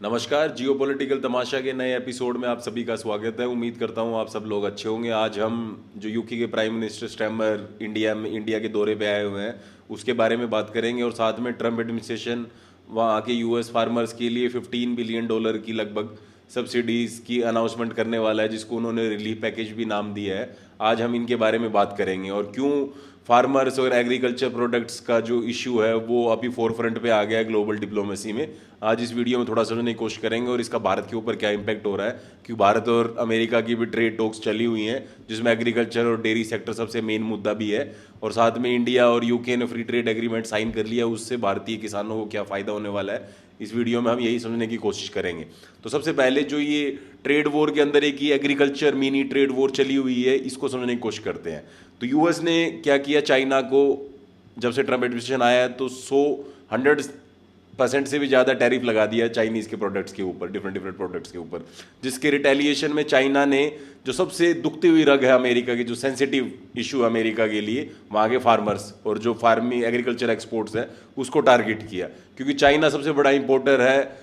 नमस्कार, जियोपॉलिटिकल तमाशा के नए एपिसोड में आप सभी का स्वागत है। उम्मीद करता हूँ आप सब लोग अच्छे होंगे। आज हम जो यूके के प्राइम मिनिस्टर स्टैमर इंडिया के दौरे पे आए हुए हैं उसके बारे में बात करेंगे, और साथ में ट्रम्प एडमिनिस्ट्रेशन वहाँ के यूएस फार्मर्स के लिए $15 बिलियन की लगभग सब्सिडीज़ की अनाउंसमेंट करने वाला है, जिसको उन्होंने रिलीफ पैकेज भी नाम दिया है। आज हम इनके बारे में बात करेंगे और क्यों फार्मर्स और एग्रीकल्चर प्रोडक्ट्स का जो इशू है वो अभी फोरफ्रंट पे आ गया है ग्लोबल डिप्लोमेसी में। आज इस वीडियो में थोड़ा समझने की कोशिश करेंगे और इसका भारत के ऊपर क्या इम्पैक्ट हो रहा है, क्योंकि भारत और अमेरिका की भी ट्रेड टॉक्स चली हुई हैं जिसमें एग्रीकल्चर और डेयरी सेक्टर सबसे मेन मुद्दा भी है, और साथ में इंडिया और यूके ने फ्री ट्रेड एग्रीमेंट साइन कर लिया, उससे भारतीय किसानों को क्या फ़ायदा होने वाला है। इस वीडियो में हम यही समझने की कोशिश करेंगे। तो सबसे पहले जो ये ट्रेड वॉर के अंदर एक ये एग्रीकल्चर मिनी ट्रेड वॉर चली हुई है, इसको समझने की कोशिश करते हैं। तो यूएस ने क्या किया, चाइना को जब से ट्रम्प एडमिनिस्ट्रेशन आया है तो 100% से भी ज़्यादा टैरिफ लगा दिया है चाइनीज़ के प्रोडक्ट्स के ऊपर, डिफरेंट प्रोडक्ट्स के ऊपर, जिसके रिटेलिएशन में चाइना ने जो सबसे दुखती हुई रग है अमेरिका की, जो सेंसिटिव इशू है अमेरिका के लिए, वहाँ के फार्मर्स और जो फार्मिंग एग्रीकल्चर एक्सपोर्ट्स हैं उसको टारगेट किया, क्योंकि चाइना सबसे बड़ा इंपोर्टर है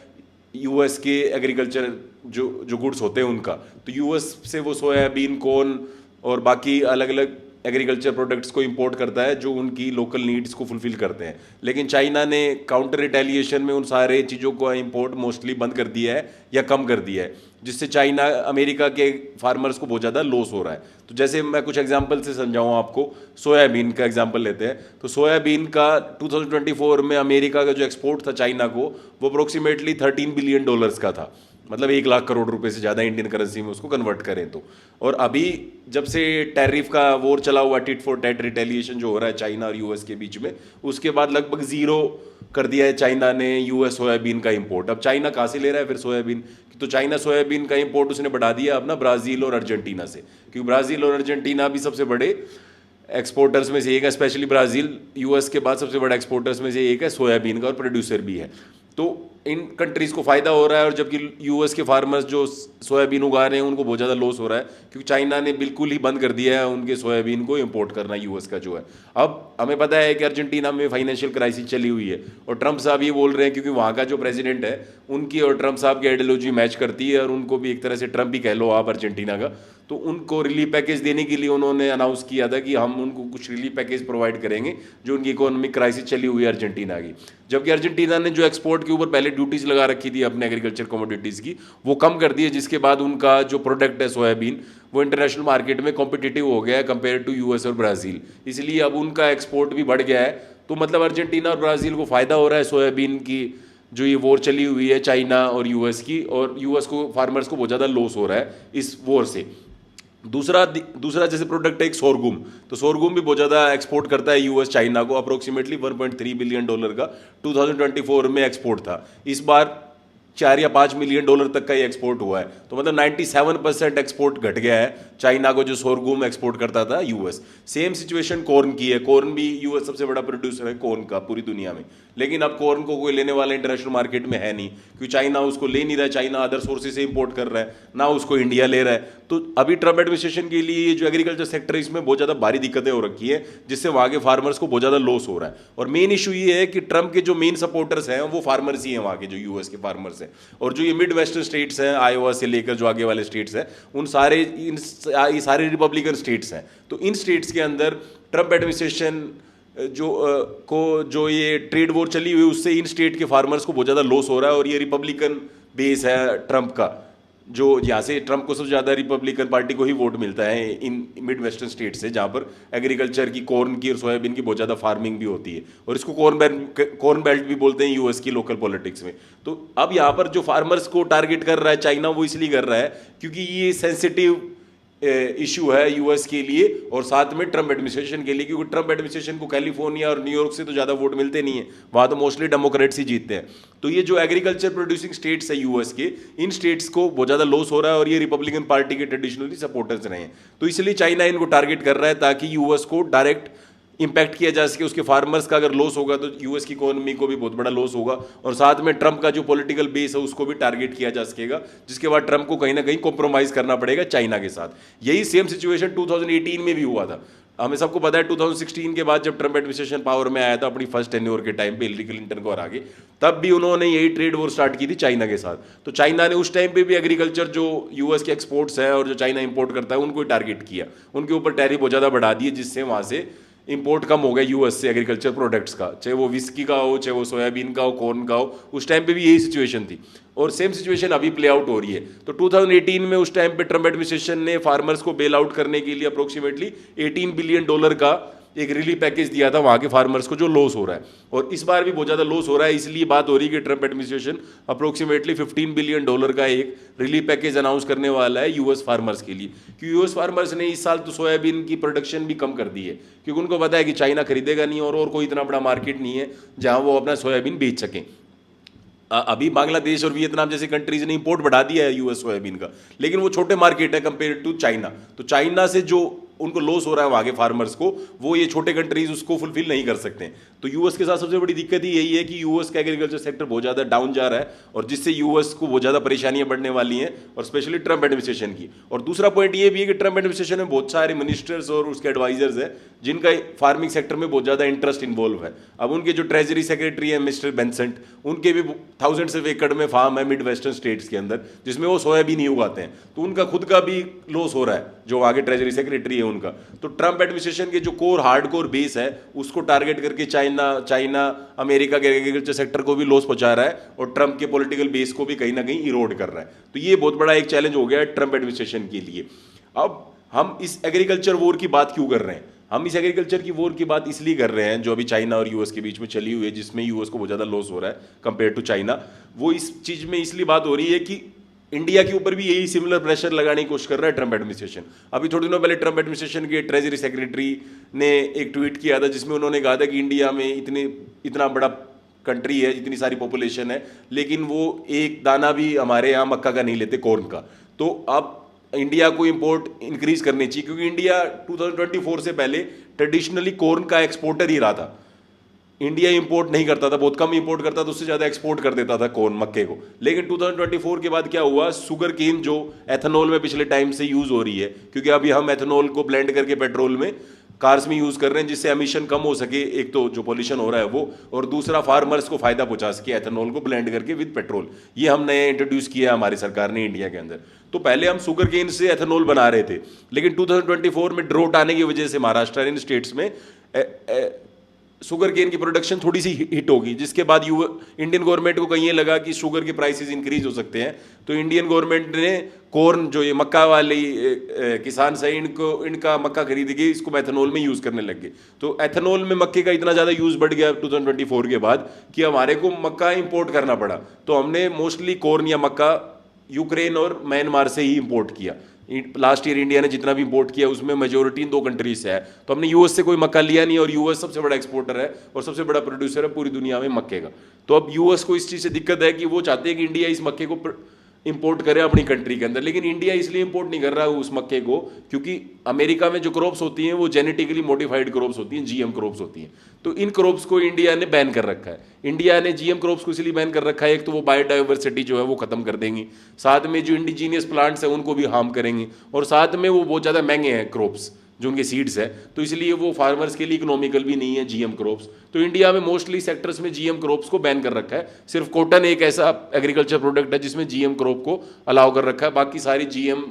यूएस के एग्रीकल्चर जो जो गुड्स होते हैं उनका। तो यूएस से वो सोयाबीन, कॉर्न और बाकी अलग अलग एग्रीकल्चर प्रोडक्ट्स को इंपोर्ट करता है जो उनकी लोकल नीड्स को फुलफिल करते हैं। लेकिन चाइना ने काउंटर रिटेलिएशन में उन सारे चीज़ों को इंपोर्ट मोस्टली बंद कर दिया है या कम कर दिया है, जिससे चाइना अमेरिका के फार्मर्स को बहुत ज़्यादा लॉस हो रहा है। तो जैसे मैं कुछ एग्जांपल से समझाऊँ आपको, सोयाबीन का एग्जांपल लेते हैं। तो सोयाबीन का 2024 में अमेरिका का जो एक्सपोर्ट था चाइना को, वो अप्रोक्सीमेटली $13 बिलियन का था, मतलब 1 लाख करोड़ रुपए से ज़्यादा इंडियन करेंसी में उसको कन्वर्ट करें तो। और अभी जब से टैरिफ का वॉर चला हुआ, टिट फॉर टैट रिटेलिएशन जो हो रहा है चाइना और यूएस के बीच में, उसके बाद लगभग ज़ीरो कर दिया है चाइना ने यूएस सोयाबीन का इंपोर्ट। अब चाइना कहाँ से ले रहा है फिर सोयाबीन? तो चाइना सोयाबीन का इंपोर्ट उसने बढ़ा दिया अपना ब्राज़ील और अर्जेंटीना से, क्योंकि ब्राज़ील और अर्जेंटीना भी सबसे बड़े एक्सपोर्टर्स में से एक है। स्पेशली ब्राज़ील यूएस के बाद सबसे बड़ा एक्सपोर्टर्स में से एक है सोयाबीन का, और प्रोड्यूसर भी है। तो इन कंट्रीज़ को फ़ायदा हो रहा है, और जबकि यूएस के फार्मर्स जो सोयाबीन उगा रहे हैं उनको बहुत ज़्यादा लॉस हो रहा है, क्योंकि चाइना ने बिल्कुल ही बंद कर दिया है उनके सोयाबीन को इंपोर्ट करना यूएस का जो है। अब हमें पता है कि अर्जेंटीना में फाइनेंशियल क्राइसिस चली हुई है, और ट्रम्प साहब ये बोल रहे हैं, क्योंकि वहाँ का जो प्रेसिडेंट है उनकी और ट्रम्प साहब की आइडियोलॉजी मैच करती है, और उनको भी एक तरह से ट्रम्प ही कह लो आप अर्जेंटीना का। तो उनको रिलीफ पैकेज देने के लिए उन्होंने अनाउंस किया था कि हम उनको कुछ रिलीफ पैकेज प्रोवाइड करेंगे जो उनकी इकोनॉमिक क्राइसिस चली हुई है अर्जेंटीना की। जबकि अर्जेंटीना ने जो एक्सपोर्ट के ऊपर पहले ड्यूटीज लगा रखी थी अपने एग्रीकल्चर कमोडिटीज़ की, वो कम कर दी है, जिसके बाद उनका जो प्रोडक्ट है सोयाबीन, वो इंटरनेशनल मार्केट में कॉम्पिटिटिव हो गया है कंपेयर टू यूएस और ब्राज़ील, इसलिए अब उनका एक्सपोर्ट भी बढ़ गया है। तो मतलब अर्जेंटीना और ब्राज़ील को फ़ायदा हो रहा है सोयाबीन की जो ये वॉर चली हुई है चाइना और यूएस की, और यूएस को फार्मर्स को बहुत ज़्यादा लॉस हो रहा है इस वॉर से। दूसरा जैसे प्रोडक्ट है एक सोरगुम। तो सोरगुम भी बहुत ज़्यादा एक्सपोर्ट करता है यूएस चाइना को, अप्रोक्सीमेटली $1.3 बिलियन का 2024 में एक्सपोर्ट था। इस बार 4 या 5 मिलियन डॉलर तक का ये एक्सपोर्ट हुआ है। तो मतलब 97% एक्सपोर्ट घट गया है चाइना को, जो सोरगुम एक्सपोर्ट करता था यूएस। सेम सिचुएशन कॉर्न की है। कॉर्न भी यूएस सबसे बड़ा प्रोड्यूसर है कॉर्न का पूरी दुनिया में, लेकिन अब कॉर्न को कोई लेने वाला इंटरनेशनल मार्केट में है नहीं, क्योंकि चाइना उसको ले नहीं रहा है, चाइना अदर सोर्सेज से इंपोर्ट कर रहा है, ना उसको इंडिया ले रहा है। तो अभी ट्रम्प एडमिनिस्ट्रेशन के लिए ये जो एग्रीकल्चर सेक्टर है इसमें बहुत ज़्यादा भारी दिक्कतें हो रखी है, जिससे वहाँ के फार्मर्स को बहुत ज़्यादा लॉस हो रहा है। और मेन इशू ये है कि ट्रम्प के जो मेन सपोर्टर्स हैं वो फार्मर्स ही हैं, वहाँ के जो यूएस के फार्मर्स हैं। और जो ये मिड वेस्टर्न स्टेट्स हैं, आयोवा से लेकर जो आगे वाले स्टेट्स हैं, ये सारे रिपब्लिकन स्टेट्स हैं। तो इन स्टेट्स के अंदर ट्रम्प एडमिनिस्ट्रेशन जो ये ट्रेड वॉर चली हुई उससे इन स्टेट के फार्मर्स को बहुत ज़्यादा लॉस हो रहा है। और ये रिपब्लिकन बेस है ट्रम्प का, जो यहाँ से ट्रम्प को सबसे ज़्यादा रिपब्लिकन पार्टी को ही वोट मिलता है इन मिड वेस्टर्न स्टेट से, जहाँ पर एग्रीकल्चर की, कॉर्न की और सोयाबीन की बहुत ज़्यादा फार्मिंग भी होती है, और इसको कॉर्न बेल्ट भी बोलते हैं यूएस की लोकल पॉलिटिक्स में। तो अब यहाँ पर जो फार्मर्स को टारगेट कर रहा है चाइना, वो इसलिए कर रहा है क्योंकि ये सेंसिटिव इशू है यूएस के लिए और साथ में ट्रम्प एडमिनिस्ट्रेशन के लिए, क्योंकि ट्रम्प एडमिनिस्ट्रेशन को कैलिफोर्निया और न्यूयॉर्क से तो ज़्यादा वोट मिलते नहीं है, वहाँ तो मोस्टली डेमोक्रेट्स ही जीतते हैं। तो ये जो एग्रीकल्चर प्रोड्यूसिंग स्टेट्स है यूएस के, इन स्टेट्स को बहुत ज़्यादा लॉस हो रहा है, और ये रिपब्लिकन पार्टी के ट्रेडिशनली सपोर्टर्स रहे हैं। तो इसलिए चाइना इनको टारगेट कर रहा है ताकि यूएस को डायरेक्ट इंपैक्ट किया जा सके। उसके फार्मर्स का अगर लॉस होगा तो यूएस की इकोनॉमी को भी बहुत बड़ा लॉस होगा, और साथ में ट्रम्प का जो पॉलिटिकल बेस है उसको भी टारगेट किया जा सकेगा, जिसके बाद ट्रम्प को कहीं ना कहीं कॉम्प्रोमाइज़ करना पड़ेगा चाइना के साथ। यही सेम सिचुएशन 2018 में भी हुआ था। हमें सबको पता है 2016 के बाद जब ट्रम्प एडमिनिस्ट्रेशन पावर में आया था अपनी फर्स्ट टेन्योर के टाइम पे हिलरी क्लिंटन को हरा के, तब भी उन्होंने यही ट्रेड वॉर स्टार्ट की थी चाइना के साथ। तो चाइना ने उस टाइम पे भी एग्रीकल्चर जो यूएस के एक्सपोर्ट्स हैं और जो चाइना इंपोर्ट करता है उनको टारगेट किया, उनके ऊपर टैरिफ बहुत ज़्यादा बढ़ा दिए, जिससे वहाँ से इंपोर्ट कम हो गया यूएस से एग्रीकल्चर प्रोडक्ट्स का, चाहे वो विस्की का हो, चाहे वो सोयाबीन का हो, कॉर्न का हो। उस टाइम पे भी यही सिचुएशन थी और सेम सिचुएशन अभी प्ले आउट हो रही है। तो 2018 में उस टाइम पे ट्रम्प एडमिनिस्ट्रेशन ने फार्मर्स को बेल आउट करने के लिए अप्रोक्सीमेटली $18 बिलियन का एक रिलीफ पैकेज दिया था वहाँ के फार्मर्स को जो लॉस हो रहा है। और इस बार भी बहुत ज़्यादा लॉस हो रहा है, इसलिए बात हो रही है कि ट्रम्प एडमिनिस्ट्रेशन अप्रोक्सीमेटली $15 बिलियन का एक रिलीफ पैकेज अनाउंस करने वाला है यूएस फार्मर्स के लिए। क्योंकि यूएस फार्मर्स ने इस साल तो सोयाबीन की प्रोडक्शन भी कम कर दी है, क्योंकि उनको पता है कि चाइना खरीदेगा नहीं और कोई इतना बड़ा मार्केट नहीं है जहाँ वो अपना सोयाबीन बेच सकें। अभी बांग्लादेश और वियतनाम जैसी कंट्रीज ने इंपोर्ट बढ़ा दिया है यूएस सोयाबीन का, लेकिन वो छोटे मार्केट है कंपेयर टू चाइना। तो चाइना से जो उनको लॉस हो रहा है वहाँ के फार्मर्स को, वो ये छोटे कंट्रीज उसको फुलफिल नहीं कर सकते। तो यूएस के साथ सबसे बड़ी दिक्कत ही यही है कि यूएस का एग्रीकल्चर सेक्टर बहुत ज़्यादा डाउन जा रहा है और जिससे यूएस को बहुत ज़्यादा परेशानियां बढ़ने वाली हैं, और स्पेशली ट्रम्प एडमिनिस्ट्रेशन की। और दूसरा पॉइंट ये भी है कि ट्रम्प एडमिनिस्ट्रेशन में बहुत सारे मिनिस्टर्स और उसके एडवाइजर्स हैं जिनका फार्मिंग सेक्टर में बहुत ज़्यादा इंटरेस्ट इन्वॉल्व है। अब उनके जो ट्रेजरी सेक्रेटरी है मिस्टर बेंसेंट, उनके भी थाउजेंड्स ऑफ एकड़ में फार्म है मिड वेस्टर्न स्टेट्स के अंदर, जिसमें वो सोयाबीन ही उगाते हैं। तो उनका खुद का भी लॉस हो रहा है जो आगे ट्रेजरी सेक्रेटरी है उनका। तो ट्रम्प एडमिनिस्ट्रेशन के जो कोर हार्डकोर बेस है उसको टारगेट करके चाइना अमेरिका के एग्रीकल्चर सेक्टर को भी लॉस पहुंचा रहा है और ट्रम्प के पॉलिटिकल बेस को भी कहीं ना कहीं इरोड कर रहा है। तो ये बहुत बड़ा एक चैलेंज हो गया है ट्रम्प एडमिनिस्ट्रेशन के लिए। अब हम इस एग्रीकल्चर वॉर की बात क्यों कर रहे हैं? हम इस एग्रीकल्चर की वॉर की बात इसलिए कर रहे हैं जो अभी चाइना और यूएस के बीच में चली हुई है, जिसमें यूएस को बहुत ज़्यादा लॉस हो रहा है कंपेयर टू चाइना। वो इस चीज़ में इसलिए बात हो रही है कि इंडिया के ऊपर भी यही सिमिलर प्रेशर लगाने की कोशिश कर रहा है ट्रम्प एडमिनिस्ट्रेशन। अभी थोड़े दिनों पहले ट्रम्प एडमिनिस्ट्रेशन के ट्रेजरी सेक्रेटरी ने एक ट्वीट किया था जिसमें उन्होंने कहा था कि इंडिया में इतना बड़ा कंट्री है, इतनी सारी पॉपुलेशन है, लेकिन वो एक दाना भी हमारे यहाँ मक्का का नहीं लेते, कॉर्न का। तो अब इंडिया को इंपोर्ट इंक्रीज करनी चाहिए, क्योंकि इंडिया 2024 से पहले ट्रेडिशनली कॉर्न का एक्सपोर्टर ही रहा था। इंडिया इंपोर्ट नहीं करता था, बहुत कम इंपोर्ट करता था, उससे ज़्यादा एक्सपोर्ट कर देता था कॉर्न, मक्के को। लेकिन 2024 के बाद क्या हुआ, शुगर केन जो एथेनॉल में पिछले टाइम से यूज़ हो रही है, क्योंकि अभी हम एथेनॉल को ब्लेंड करके पेट्रोल में कार्स में यूज़ कर रहे हैं जिससे एमिशन कम हो सके, एक तो जो पोल्यूशन हो रहा है वो, और दूसरा फार्मर्स को फायदा पहुंचा सके एथेनॉल को ब्लेंड करके विद पेट्रोल। ये हम नए इंट्रोड्यूस किया है हमारी सरकार ने इंडिया के अंदर। तो पहले हम शुगर केन से एथेनॉल बना रहे थे, लेकिन 2024 में ड्रोट आने की वजह से महाराष्ट्र इन स्टेट्स में शुगर केन की प्रोडक्शन थोड़ी सी हिट होगी, जिसके बाद इंडियन गवर्नमेंट को कहीं ये लगा कि शुगर के प्राइसेस इंक्रीज हो सकते हैं। तो इंडियन गवर्नमेंट ने कॉर्न जो ये मक्का वाली किसान से इनका मक्का खरीद के इसको एथेनॉल में यूज़ करने लग गए। तो एथेनॉल में मक्के का इतना ज़्यादा यूज़ बढ़ गया 2024 के बाद कि हमारे को मक्का इंपोर्ट करना पड़ा। तो हमने मोस्टली कॉर्न या मक्का यूक्रेन और म्यांमार से ही इंपोर्ट किया। लास्ट ईयर इंडिया ने जितना भी इंपोर्ट किया उसमें मेजोरिटी इन 2 कंट्रीज से है। तो हमने यूएस से कोई मक्का लिया नहीं, और यूएस सबसे बड़ा एक्सपोर्टर है और सबसे बड़ा प्रोड्यूसर है पूरी दुनिया में मक्के का। तो अब यूएस को इस चीज़ से दिक्कत है कि वो चाहते हैं कि इंडिया इस मक्के को इंपोर्ट करे अपनी कंट्री के अंदर, लेकिन इंडिया इसलिए इंपोर्ट नहीं कर रहा है उस मक्के को क्योंकि अमेरिका में जो क्रॉप्स होती हैं वो जेनेटिकली मॉडिफाइड क्रॉप्स होती हैं, जीएम क्रॉप्स होती हैं। तो इन क्रॉप्स को इंडिया ने बैन कर रखा है। इंडिया ने जीएम क्रॉप्स को इसलिए बैन कर रखा है, एक तो वो बायोडाइवर्सिटी जो है वो खत्म कर देंगी, साथ में जो इंडिजीनियस प्लांट्स हैं उनको भी हार्म करेंगी, और साथ में वो बहुत ज़्यादा महंगे हैं क्रॉप्स जो उनके सीड्स है, तो इसलिए वो फार्मर्स के लिए इकोनॉमिकल भी नहीं है जीएम क्रॉप्स। तो इंडिया में मोस्टली सेक्टर्स में जीएम क्रॉप्स को बैन कर रखा है। सिर्फ कॉटन एक ऐसा एग्रीकल्चर प्रोडक्ट है जिसमें जीएम क्रॉप को अलाउ कर रखा है। बाकी सारी जीएम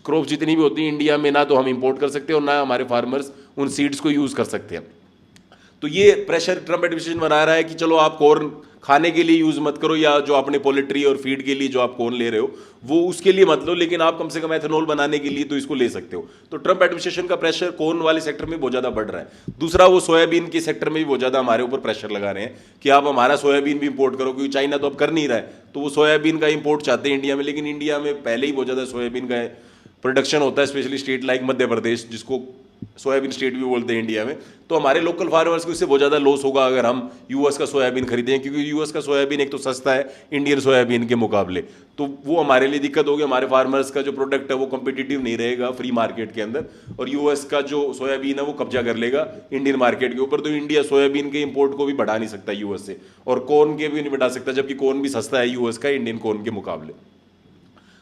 क्रॉप्स जितनी भी होती हैं इंडिया में ना तो हम इंपोर्ट कर सकते हैं और ना हमारे फार्मर्स उन सीड्स को यूज़ कर सकते हैं। तो ये प्रेशर ट्रम्प एडमिनिस्ट्रेशन बना रहा है कि चलो आप कॉर्न खाने के लिए यूज़ मत करो, या जो अपने पोल्ट्री और फीड के लिए जो आप कॉर्न ले रहे हो वो उसके लिए मत लो, लेकिन आप कम से कम एथेनॉल बनाने के लिए तो इसको ले सकते हो। तो ट्रम्प एडमिनिस्ट्रेशन का प्रेशर कॉर्न वाले सेक्टर में बहुत ज़्यादा बढ़ रहा है। दूसरा वो सोयाबीन के सेक्टर में भी बहुत ज़्यादा हमारे ऊपर प्रेशर लगा रहे हैं कि आप हमारा सोयाबीन भी इंपोर्ट करो, क्योंकि चाइना तो अब कर नहीं रहा है, तो वो सोयाबीन का इंपोर्ट चाहते हैं इंडिया में। लेकिन इंडिया में पहले ही बहुत ज़्यादा सोयाबीन का प्रोडक्शन होता है, specially state like Madhya Pradesh जिसको सोयाबीन स्टेट भी बोलते हैं इंडिया में। तो हमारे लोकल फार्मर्स को इससे बहुत ज़्यादा लॉस होगा अगर हम यूएस का सोयाबीन खरीदें, क्योंकि यूएस का सोयाबीन एक तो सस्ता है इंडियन सोयाबीन के मुकाबले, तो वो हमारे लिए दिक्कत होगी। हमारे फार्मर्स का जो प्रोडक्ट है वो कम्पिटिटिव नहीं रहेगा फ्री मार्केट के अंदर, और यूएस का जो सोयाबीन है वो कब्जा कर लेगा इंडियन मार्केट के ऊपर। तो इंडिया सोयाबीन के इंपोर्ट को भी बढ़ा नहीं सकता यूएस से, और कॉर्न के भी नहीं बढ़ा सकता, जबकि कॉर्न भी सस्ता है यूएस का इंडियन कॉर्न के मुकाबले।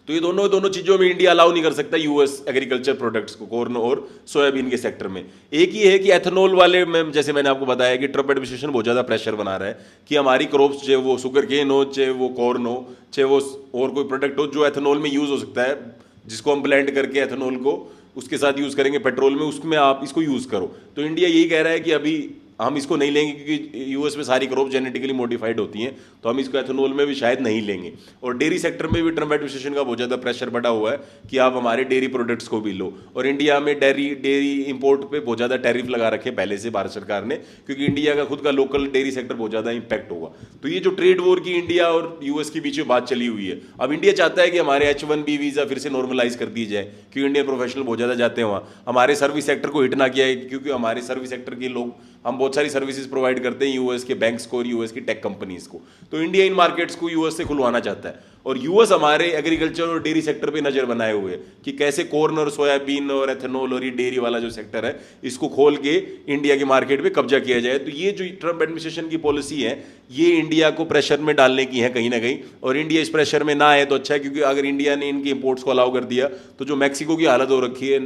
तो ये दोनों दोनों चीज़ों में इंडिया अलाउ नहीं कर सकता यूएस एग्रीकल्चर प्रोडक्ट्स को, कॉर्न और सोयाबीन के सेक्टर में। एक ये है कि एथेनॉल वाले में जैसे मैंने आपको बताया कि ट्रम्प एडमिनिस्ट्रेशन बहुत ज़्यादा प्रेशर बना रहा है कि हमारी क्रॉप्स, चाहे वो शुगर केन हो, चाहे वो कॉर्न हो, चाहे वो और कोई प्रोडक्ट हो जो एथेनॉल में यूज़ हो सकता है, जिसको हम ब्लेंड करके एथेनॉल को उसके साथ यूज़ करेंगे पेट्रोल में, उसमें आप इसको यूज़ करो। तो इंडिया यही कह रहा है कि अभी हम इसको नहीं लेंगे क्योंकि यूएस में सारी क्रॉप जेनेटिकली मॉडिफाइड होती हैं, तो हम इसको एथेनॉल में भी शायद नहीं लेंगे। और डेयरी सेक्टर में भी ट्रम्प एडमिनिस्ट्रेशन का बहुत ज़्यादा प्रेशर बढ़ा हुआ है कि आप हमारे डेयरी प्रोडक्ट्स को भी लो। और इंडिया में डेयरी इंपोर्ट पे बहुत ज़्यादा टैरिफ लगा रखे पहले से भारत सरकार ने, क्योंकि इंडिया का खुद का लोकल डेयरी सेक्टर बहुत ज़्यादा इंपैक्ट होगा। तो ये जो ट्रेड वॉर की इंडिया और यूएस के बीच में बात चली हुई है, अब इंडिया चाहता है कि हमारे H1B वीज़ा फिर से नॉर्मलाइज कर दी जाए, क्योंकि इंडियन प्रोफेशनल बहुत ज़्यादा जाते हैं वहाँ। हमारे सर्विस सेक्टर को हिट ना किया है, क्योंकि हमारे सर्विस सेक्टर के लोग, हम बहुत सारी सर्विसेज प्रोवाइड करते हैं यूएस के बैंक्स को और यूएस की टेक कंपनीज को। तो इंडिया इन मार्केट्स को यूएस से खुलवाना चाहता है, और यूएस हमारे एग्रीकल्चर और डेयरी सेक्टर पे नजर बनाए हुए है कि कैसे कॉर्न और सोयाबीन और एथेनॉल और ये डेयरी वाला जो सेक्टर है, इसको खोल के इंडिया के मार्केट पे कब्जा किया जाए। तो ये जो ट्रम्प एडमिनिस्ट्रेशन की पॉलिसी है, ये इंडिया को प्रेशर में डालने की है कहीं ना कहीं, और इंडिया इस प्रेशर में ना आए तो अच्छा है, क्योंकि अगर इंडिया ने इनके इंपोर्ट्स को अलाउ कर दिया तो जो मैक्सिको की हालत हो रखी है,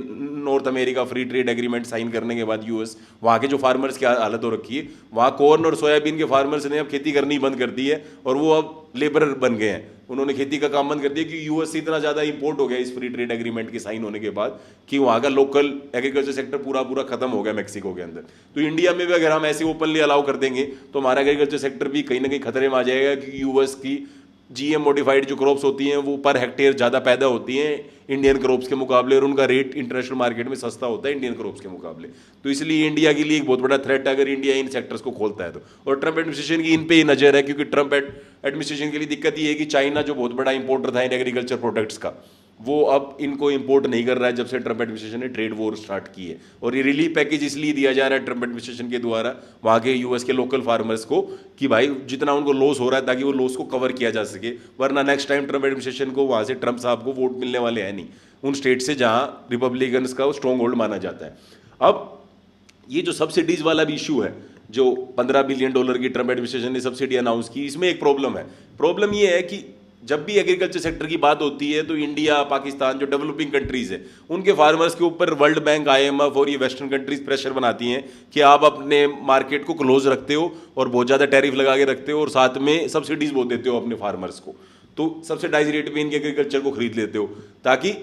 north America free trade agreement sign करने के बाद यूएस, वहाँ के जो फार्मर्स की हालत हो रखी है, वहाँ कॉर्न और सोयाबीन के फार्मर्स ने अब खेती करनी बंद कर दी है, और वो अब लेबरर बन गए हैं। उन्होंने खेती का काम बंद कर दिया कि यूएस से इतना ज़्यादा इंपोर्ट हो गया इस फ्री ट्रेड एग्रीमेंट के साइन होने के बाद कि वहाँ का लोकल एग्रीकल्चर सेक्टर पूरा खत्म हो गया मैक्सिको के अंदर। तो इंडिया में भी अगर हम ऐसे ओपनली अलाउ कर देंगे तो हमारा एग्रीकल्चर सेक्टर भी कहीं ना कहीं खतरे में आ जाएगा, क्योंकि यूएस की जीएम मॉडिफाइड जो क्रॉप्स होती हैं वो पर हेक्टेयर ज़्यादा पैदा होती हैं इंडियन क्रॉप्स के मुकाबले, और उनका रेट इंटरनेशनल मार्केट में सस्ता होता है इंडियन क्रॉप्स के मुकाबले। तो इसलिए इंडिया के लिए एक बहुत बड़ा थ्रेट है अगर इंडिया इन सेक्टर्स को खोलता है तो। और ट्रम्प एडमिनिस्ट्रेशन की इन पे ही नज़र है, क्योंकि ट्रम्प एडमिनिस्ट्रेशन के लिए दिक्कत ये है कि चाइना जो बहुत बड़ा इंपोर्टर था इन एग्रीकल्चर प्रोडक्ट्स का, वो अब इनको इंपोर्ट नहीं कर रहा है जब से ट्रम्प एडमिनिस्ट्रेशन ने ट्रेड वॉर स्टार्ट की है। और ये रिलीफ पैकेज इसलिए दिया जा रहा है ट्रम्प एडमिनिस्ट्रेशन के द्वारा वहाँ के यूएस के लोकल फार्मर्स को, कि भाई जितना उनको लॉस हो रहा है ताकि वो लॉस को कवर किया जा सके, वरना नेक्स्ट टाइम ट्रम्प एडमिनिस्ट्रेशन को वहाँ से ट्रम्प साहब को वोट मिलने वाले हैं नहीं, उन स्टेट से जहाँ रिपब्लिकन्स का स्ट्रॉन्ग होल्ड माना जाता है। अब ये जो सब्सिडीज वाला भी इशू है, जो $15 बिलियन की ट्रम्प एडमिनिस्ट्रेशन ने सब्सिडी अनाउंस की, इसमें एक प्रॉब्लम है। प्रॉब्लम ये है कि जब भी एग्रीकल्चर सेक्टर की बात होती है तो इंडिया, पाकिस्तान जो डेवलपिंग कंट्रीज है, उनके फार्मर्स के ऊपर वर्ल्ड बैंक, IMF और ये वेस्टर्न कंट्रीज प्रेशर बनाती हैं कि आप अपने मार्केट को क्लोज रखते हो और बहुत ज़्यादा टैरिफ लगा के रखते हो, और साथ में सब्सिडीज बहुत देते हो अपने फार्मर्स को। तो सब्सिडाइज रेट पे इनके एग्रीकल्चर को खरीद लेते हो ताकि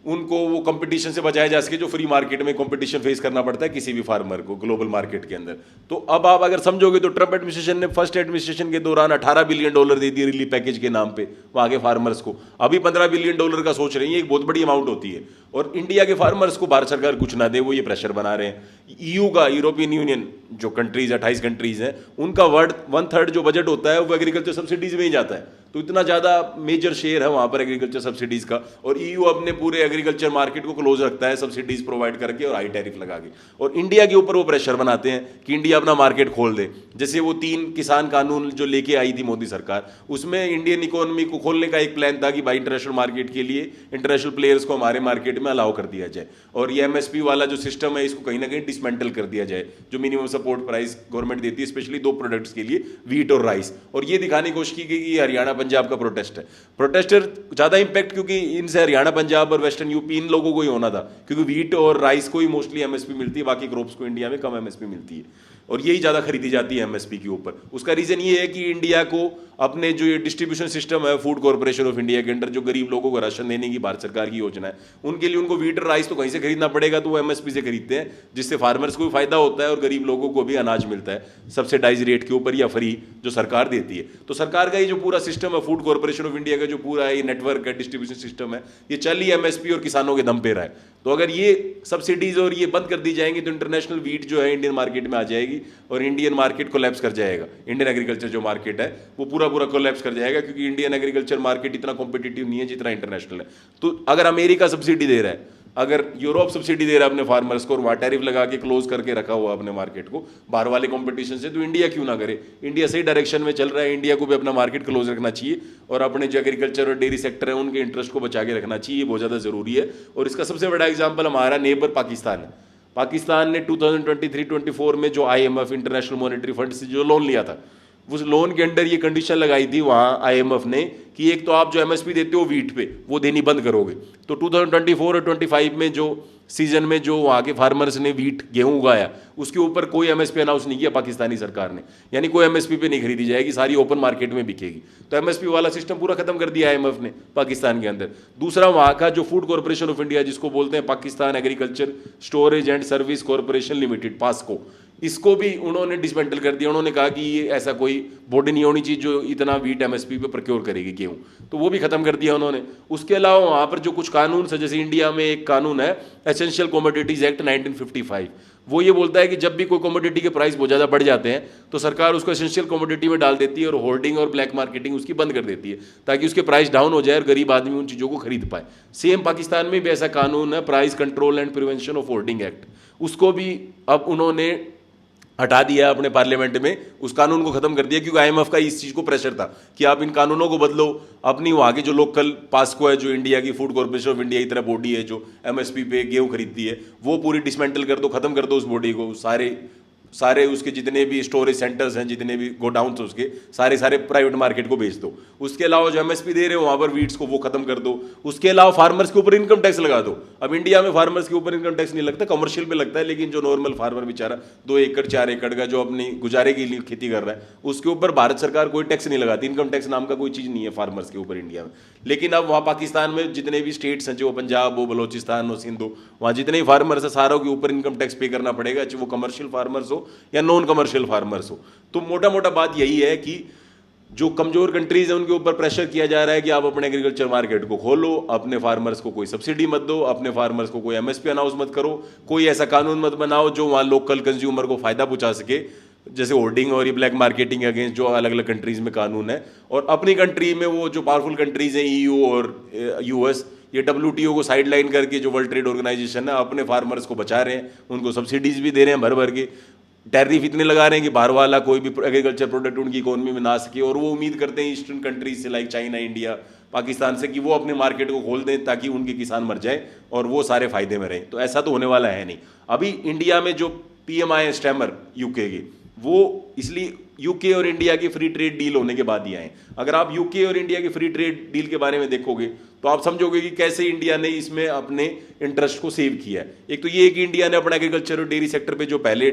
उनको वो कंपटीशन से बचाया जा सके जो फ्री मार्केट में कंपटीशन फेस करना पड़ता है किसी भी फार्मर को ग्लोबल मार्केट के अंदर। तो अब आप अगर समझोगे तो ट्रम्प एडमिनिस्ट्रेशन ने फर्स्ट एडमिनिस्ट्रेशन के दौरान $18 बिलियन दे दिए रिलीफ पैकेज के नाम पे वहाँ के फार्मर्स को, अभी $15 बिलियन का सोच रही है, एक बहुत बड़ी अमाउंट होती है। और इंडिया के फार्मर्स को भारत सरकार कुछ ना दे, वो ये प्रेशर बना रहे हैं। EU का, यूरोपियन यूनियन जो कंट्रीज 28 कंट्रीज हैं, उनका 1/3 जो बजट होता है वो एग्रीकल्चर सब्सिडीज में ही जाता है। तो इतना ज़्यादा मेजर शेयर है वहाँ पर एग्रीकल्चर सब्सिडीज़ का, और EU अपने पूरे एग्रीकल्चर मार्केट को क्लोज रखता है सब्सिडीज़ प्रोवाइड करके और हाई टैरिफ लगा के। और इंडिया के ऊपर वो प्रेशर बनाते हैं कि इंडिया अपना मार्केट खोल दे। जैसे वो 3 किसान कानून जो लेके आई थी मोदी सरकार, उसमें इंडियन इकोनॉमी को खोलने का एक प्लान था कि भाई इंटरनेशनल मार्केट के लिए इंटरनेशनल प्लेयर्स को हमारे मार्केट में अलाउ कर दिया जाए, और ये MSP वाला जो सिस्टम है इसको कहीं ना कहीं डिसमेंटल कर दिया जाए, जो मिनिमम सपोर्ट प्राइस गवर्नमेंट देती है स्पेशली 2 प्रोडक्ट्स के लिए, व्हीट और राइस। और ये दिखाने की कोशिश की गई कि हरियाणा पंजाब का प्रोटेस्ट है। प्रोटेस्टर ज़्यादा इंपैक्ट क्योंकि इनसे हरियाणा पंजाब और वेस्टर्न यूपी इन लोगों को ही होना था, क्योंकि व्हीट और राइस को ही मोस्टली MSP मिलती है, बाकी क्रॉप्स को इंडिया में कम MSP मिलती है, और यही ज़्यादा खरीदी जाती है MSP के ऊपर। उसका रीज़न ये है कि इंडिया को अपने जो ये डिस्ट्रीब्यूशन सिस्टम है फूड कॉर्पोरेशन ऑफ इंडिया के अंडर, जो गरीब लोगों को राशन देने की भारत सरकार की योजना है, उनके लिए उनको व्हीट और राइस तो कहीं से खरीदना पड़ेगा, तो वो MSP से खरीदते हैं, जिससे फार्मर्स को भी फायदा होता है और गरीब लोगों को भी अनाज मिलता है सब्सिडाइज रेट के ऊपर या फ्री जो सरकार देती है। तो सरकार का ये जो पूरा सिस्टम है, फूड कॉर्पोरेशन ऑफ इंडिया का जो पूरा ये नेटवर्क है, डिस्ट्रीब्यूशन सिस्टम है, ये चल ही MSP और किसानों के दम पे रहा है। तो अगर ये सब्सिडीज और ये बंद कर दी जाएंगी तो इंटरनेशनल व्हीट जो है इंडियन मार्केट में आ जाएगी, और इंडियन मार्केट कोलैप्स कर जाएगा। इंडियन एग्रीकल्चर जो मार्केट है वो पूरा कोलैप्स कर जाएगा, क्योंकि इंडियन एग्रीकल्चर मार्केट इतना कॉम्पिटिटिव नहीं है जितना इंटरनेशनल है। तो अगर अमेरिका सब्सिडी दे रहा है, अगर यूरोप सब्सिडी दे रहा है अपने फार्मर्स को, और वहाँ टैरिफ लगा के क्लोज करके रखा हुआ अपने मार्केट को बाहर वाले कंपटीशन से, तो इंडिया क्यों ना करे? इंडिया सही डायरेक्शन में चल रहा है, इंडिया को भी अपना मार्केट क्लोज रखना चाहिए, और अपने जो एग्रीकल्चर और डेयरी सेक्टर है उनके इंटरेस्ट को बचा के रखना चाहिए, बहुत ज़्यादा ज़रूरी है। और इसका सबसे बड़ा एग्जाम्पल हमारा नेबर पाकिस्तान है। पाकिस्तान ने 2023-24 में जो IMF इंटरनेशनल मॉनेटरी फंड से जो लोन लिया था, उस लोन के अंडर ये कंडीशन लगाई थी वहाँ आईएमएफ ने कि एक तो आप जो एमएसपी देते हो वीट पे वो देनी बंद करोगे। तो 2024 और 25 में जो सीजन में जो वहाँ के फार्मर्स ने वीट गेहूं उगाया उसके ऊपर कोई एमएसपी अनाउंस नहीं किया पाकिस्तानी सरकार ने, यानी कोई एमएसपी पे नहीं खरीदी जाएगी, सारी ओपन मार्केट में बिकेगी। तो एमएसपी वाला सिस्टम पूरा खत्म कर दिया आईएमएफ ने पाकिस्तान के अंदर। दूसरा, वहाँ का जो फूड कॉर्पोरेशन ऑफ इंडिया जिसको बोलते हैं Pakistan agriculture storage and service corporation limited POCSO, इसको भी उन्होंने डिसमेंटल कर दिया। उन्होंने कहा कि ये ऐसा कोई बॉडी नहीं होनी चाहिए जो इतना वीट एमएसपी पे प्रोक्योर करेगी गेहूं, तो वो भी खत्म कर दिया उन्होंने। उसके अलावा वहाँ पर जो कुछ कानून है, जैसे इंडिया में एक कानून है एसेंशियल कमोडिटीज एक्ट 1955, वो ये बोलता है कि जब भी कोई कमोडिटी के प्राइस बहुत ज़्यादा बढ़ जाते हैं तो सरकार उसको एसेंशियल कमोडिटी में डाल देती है और होल्डिंग और ब्लैक मार्केटिंग उसकी बंद कर देती है ताकि उसके प्राइस डाउन हो जाए और गरीब आदमी उन चीज़ों को खरीद पाए। सेम पाकिस्तान में भी ऐसा कानून है, price control and prevention of holding act, उसको भी अब उन्होंने हटा दिया अपने पार्लियामेंट में, उस कानून को खत्म कर दिया क्योंकि आईएमएफ का इस चीज़ को प्रेशर था कि आप इन कानूनों को बदलो। अपनी वहाँ की जो लोकल पास्को है, जो इंडिया की फूड कॉर्पोरेशन ऑफ इंडिया की तरह बॉडी है जो एमएसपी पे गेहूं खरीदती है, वो पूरी डिसमेंटल कर दो, खत्म कर दो उस बॉडी को। सारे उसके जितने भी स्टोरेज सेंटर्स हैं, जितने भी गोडाउन हैं उसके सारे प्राइवेट मार्केट को बेच दो। उसके अलावा जो एमएसपी दे रहे हो वहाँ पर वीट्स को वो खत्म कर दो। उसके अलावा फार्मर्स के ऊपर इनकम टैक्स लगा दो। अब इंडिया में फार्मर्स के ऊपर इनकम टैक्स नहीं लगता, कमर्शियल पे लगता है, लेकिन जो नॉर्मल फार्मर बेचारा 2 एकड़ 4 एकड़ का जो अपनी गुजारे के लिए खेती कर रहा है उसके ऊपर भारत सरकार कोई टैक्स नहीं लगाती। इनकम टैक्स नाम का कोई चीज़ नहीं है फार्मर्स के ऊपर इंडिया में। लेकिन अब वहाँ पाकिस्तान में जितने भी स्टेट्स हैं, जो पंजाब हो, बलोचिस्तान हो, सिंध हो, वहाँ जितने भी फार्मर्स हैं सारों के ऊपर इनकम टैक्स पे करना पड़ेगा, चाहे वो कमर्शियल फार्मर्स हो या नॉन कमर्शियल फार्मर्स हो। तो मोटा मोटा बात यही है कि जो कमजोर कंट्रीज हैं उनके ऊपर प्रेशर किया जा रहा है कि आप अपने एग्रीकल्चर मार्केट को खोलो, अपने फार्मर्स को कोई सब्सिडी मत दो, अपने फार्मर्स को कोई एमएसपी अनाउंस मत करो, कोई ऐसा कानून मत बनाओ जो वहाँ लोकल कंज्यूमर को फायदा पहुंचा सके, जैसे होर्डिंग और ये ब्लैक मार्केटिंग अगेंस्ट जो अलग अलग कंट्रीज में कानून है। और अपनी कंट्री में वो जो पावरफुल कंट्रीज हैं ईयू और यूएस, ये डब्ल्यूटीओ को साइडलाइन करके जो वर्ल्ड ट्रेड ऑर्गेनाइजेशन है अपने फार्मर्स को बचा रहे हैं, उनको सब्सिडीज भी दे रहे हैं भर भर के, टैरिफ इतने लगा रहे हैं कि बाहर वाला कोई भी एग्रीकल्चर प्रोडक्ट उनकी इकोनॉमी में ना सके। और वो उम्मीद करते हैं ईस्टर्न कंट्रीज से, लाइक चाइना, इंडिया, पाकिस्तान से, कि वो अपने मार्केट को खोल दें ताकि उनके किसान मर जाए और वो सारे फायदे में रहें। तो ऐसा तो होने वाला है नहीं। अभी इंडिया में जो पीएमआई स्टैमर यूके की, वो इसलिए यूके और इंडिया की फ्री ट्रेड डील होने के बाद ही आए। अगर आप यूके और इंडिया की फ्री ट्रेड डील के बारे में देखोगे तो आप समझोगे कि कैसे इंडिया ने इसमें अपने इंटरेस्ट को सेव किया है। एक तो ये है कि इंडिया ने अपना एग्रीकल्चर और डेयरी सेक्टर पे जो पहले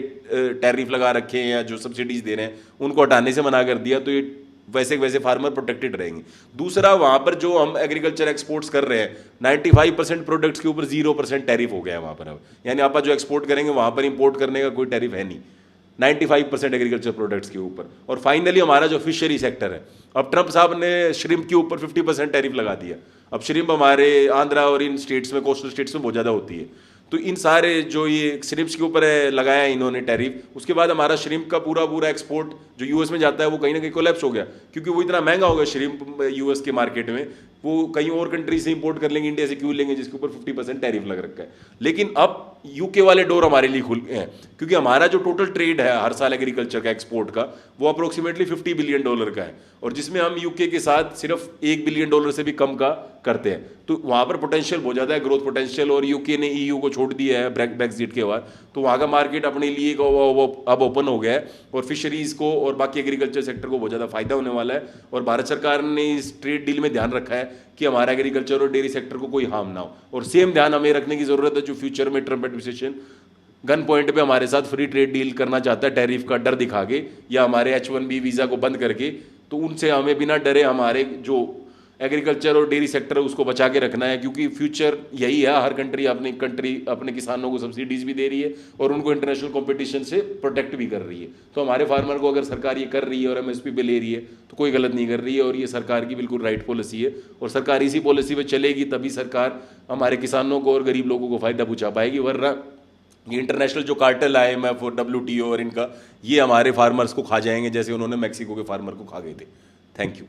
टैरिफ लगा रखे हैं या जो सब्सिडीज दे रहे हैं उनको हटाने से मना कर दिया, तो ये वैसे फार्मर प्रोटेक्टेड रहेंगे। दूसरा, वहाँ पर जो हम एग्रीकल्चर एक्सपोर्ट्स कर रहे हैं 95% प्रोडक्ट्स के ऊपर 0% टैरिफ हो गया है वहाँ पर अब, यानी आप जो एक्सपोर्ट करेंगे वहाँ पर इंपोर्ट करने का कोई टैरिफ है नहीं 95% एग्रीकल्चर प्रोडक्ट्स के ऊपर। और फाइनली हमारा जो फिशरी सेक्टर है, अब ट्रंप साहब ने श्रिम्प के ऊपर 50% टैरिफ लगा दिया। अब श्रिम्प हमारे आंध्रा और इन स्टेट्स में, कोस्टल स्टेट्स में बहुत ज़्यादा होती है, तो इन सारे जो ये श्रिम्प्स के ऊपर है लगाया है इन्होंने टैरिफ। उसके बाद हमारा श्रिम्प का पूरा एक्सपोर्ट जो यूएस में जाता है वो कहीं ना कहीं कोलैप्स हो गया, क्योंकि वो इतना महंगा हो गया श्रिम्प यूएस के मार्केट में, वो कहीं और कंट्री से इंपोर्ट कर लेंगे, इंडिया से क्यों लेंगे जिसके ऊपर 50% टैरिफ लग रखा है। लेकिन अब यूके वाले डोर हमारे लिए खुल गए हैं, क्योंकि हमारा जो टोटल ट्रेड है हर साल एग्रीकल्चर का एक्सपोर्ट का, वो अप्रोक्सीमेटली $50 बिलियन का है, और जिसमें हम यूके के साथ सिर्फ $1 बिलियन से भी कम का करते हैं। तो वहाँ पर पोटेंशियल बहुत ज़्यादा है, ग्रोथ पोटेंशियल। और यूके ने ईयू को छोड़ दिया है ब्रेक्जिट के बाद, तो वहाँ का मार्केट अपने लिए अब ओपन हो गया है और फिशरीज़ को और बाकी एग्रीकल्चर सेक्टर को बहुत ज़्यादा फायदा होने वाला है। और भारत सरकार ने इस ट्रेड डील में ध्यान रखा है कि हमारा एग्रीकल्चर और डेयरी सेक्टर को कोई हार्म ना हो। और सेम ध्यान हमें रखने की ज़रूरत है जो फ्यूचर में ट्रम्प एडमिनिस्ट्रेशन गन पॉइंट पे हमारे साथ फ्री ट्रेड डील करना चाहता है, टैरिफ का डर दिखा के या हमारे H1B वीज़ा को बंद करके, तो उनसे हमें बिना डरे हमारे जो एग्रीकल्चर और डेयरी सेक्टर है उसको बचा के रखना है, क्योंकि फ्यूचर यही है। हर कंट्री अपने किसानों को सब्सिडीज भी दे रही है और उनको इंटरनेशनल कंपटीशन से प्रोटेक्ट भी कर रही है। तो हमारे फार्मर को अगर सरकार ये कर रही है और एमएसपी पे ले रही है तो कोई गलत नहीं कर रही है, और ये सरकार की बिल्कुल राइट पॉलिसी है। और सरकार इसी पॉलिसी पे चलेगी तभी सरकार हमारे किसानों को और गरीब लोगों को फायदा पहुँचा पाएगी। वरना ये इंटरनेशनल जो कार्टेल IMF और WTO और इनका, ये हमारे फार्मर्स को खा जाएंगे जैसे उन्होंने मैक्सिको के फार्मर को खा गए थे। Thank you.